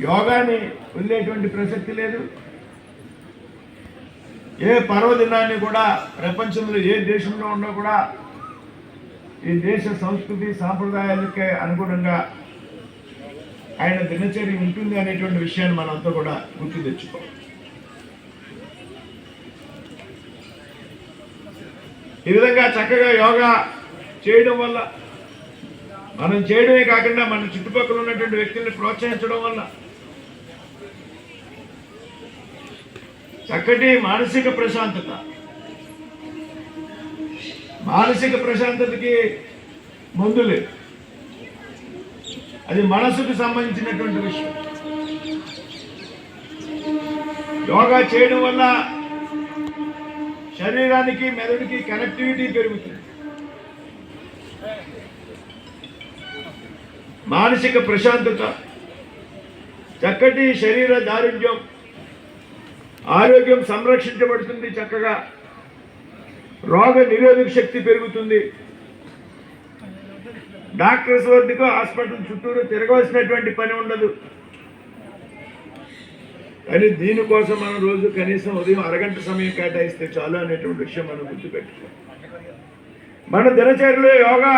యోగాని వదిలేటువంటి ప్రసక్తి లేదు. ఏ పర్వదినాన్ని కూడా ప్రపంచంలో ఏ దేశంలో ఉన్నా కూడా ఈ దేశ సంస్కృతి సాంప్రదాయాలకే అనుగుణంగా ఆయన దినచర్య ఉంటుంది అనేటువంటి విషయాన్ని మనంతా కూడా గుర్తు తెచ్చుకోవాలి. ఈ విధంగా చక్కగా యోగా చేయడం వల్ల మనం చేయడమే కాకుండా మన చుట్టుపక్కల ఉన్నటువంటి వ్యక్తుల్ని ప్రోత్సహించడం వల్ల చక్కటి మానసిక ప్రశాంతతకి మందు లేదు. అది మనసుకు సంబంధించినటువంటి విషయం. యోగా చేయడం వల్ల శరీరానికి మెదడుకి కనెక్టివిటీ పెరుగుతుంది. మానసిక ప్రశాంతత, చక్కటి శరీర దారుఢ్యం, ఆరోగ్యం సంరక్షించబడుతుంది. చక్కగా రోగ నిరోధక శక్తి పెరుగుతుంది. డాక్టర్స్ వద్దకు హాస్పిటల్ చుట్టూరు తిరగవలసినటువంటి పని ఉండదు. కానీ దీనికోసం మనం రోజు కనీసం ఉదయం అరగంట సమయం కేటాయిస్తే చాలు అనేటువంటి విషయం మనం గుర్తుపెట్టుకోవాలి. మన దినచర్యలో యోగా